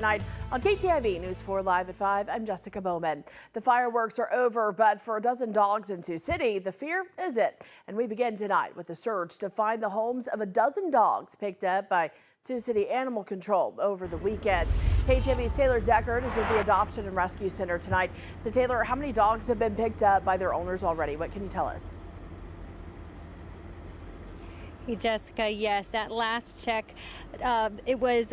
Tonight on KTIV News 4 Live at 5, I'm Jessica Bowman. The fireworks are over, but for a dozen dogs in Sioux City, the fear is it. And we begin tonight with a search to find the homes of a dozen dogs picked up by Sioux City Animal Control over the weekend. KTIV's Taylor Deckard is at the Adoption and Rescue Center tonight. So Taylor, how many dogs have been picked up by their owners already? What can you tell us? Hey Jessica, yes, at last check, it was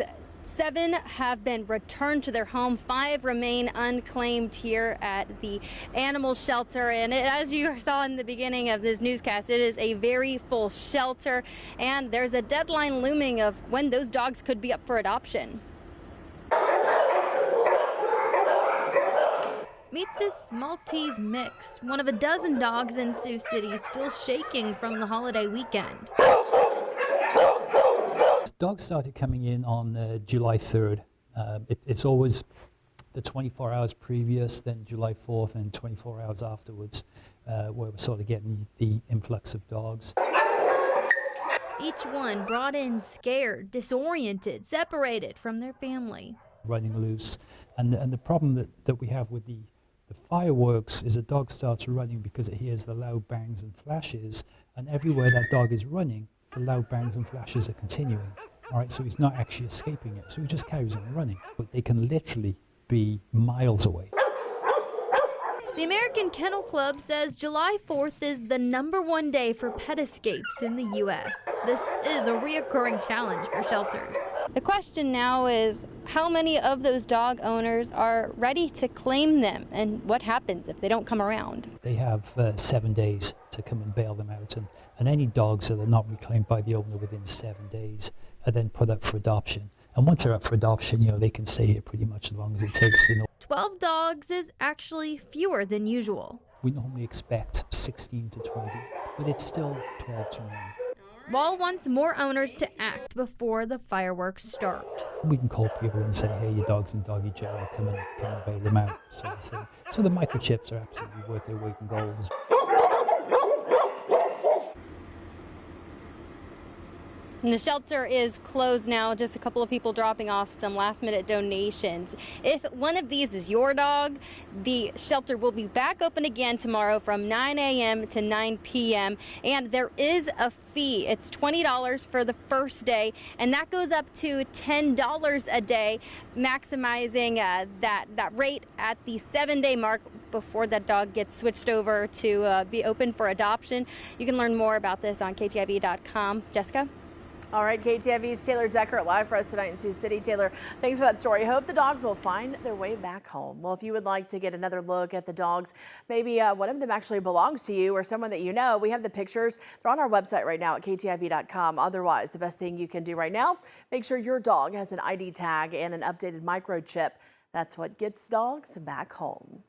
7 have been returned to their home. 5 remain unclaimed here at the animal shelter. And as you saw in the beginning of this newscast, it is a very full shelter. And there's a deadline looming of when those dogs could be up for adoption. Meet this Maltese mix, one of a dozen dogs in Sioux City still shaking from the holiday weekend. Dogs started coming in on July 3rd. It's always the 24 hours previous, then July 4th, and 24 hours afterwards, where we're sort of getting the influx of dogs. Each one brought in scared, disoriented, separated from their family. Running loose. And the problem that we have with the fireworks is a dog starts running because it hears the loud bangs and flashes, and everywhere that dog is running, the loud bangs and flashes are continuing. All right, so he's not actually escaping it, so he just carries on running. But they can literally be miles away. The American Kennel Club says July 4th is the #1 day for pet escapes in the U.S. This is a reoccurring challenge for shelters. The question now is how many of those dog owners are ready to claim them, and what happens if they don't come around? They have 7 days to come and bail them out, and any dogs that are not reclaimed by the owner within 7 days are then put up for adoption. And once they're up for adoption, they can stay here pretty much as long as it takes. 12 dogs is actually fewer than usual. We normally expect 16 to 20, but it's still 12 too many. Wall wants more owners to act before the fireworks start. We can call people and say, hey, your dog's in doggy jail, come and bail them out, sort of thing. So the microchips are absolutely worth their weight in gold. And the shelter is closed now, just a couple of people dropping off some last-minute donations. If one of these is your dog, the shelter will be back open again tomorrow from 9 a.m. to 9 p.m. And there is a fee. It's $20 for the first day, and that goes up to $10 a day, maximizing that rate at the 7-day mark before that dog gets switched over to be open for adoption. You can learn more about this on KTIV.com. Jessica? All right, KTIV's Taylor Deckard live for us tonight in Sioux City. Taylor, thanks for that story. Hope the dogs will find their way back home. Well, if you would like to get another look at the dogs, maybe one of them actually belongs to you or someone that you know, we have the pictures. They're on our website right now at KTIV.com. Otherwise, the best thing you can do right now, make sure your dog has an ID tag and an updated microchip. That's what gets dogs back home.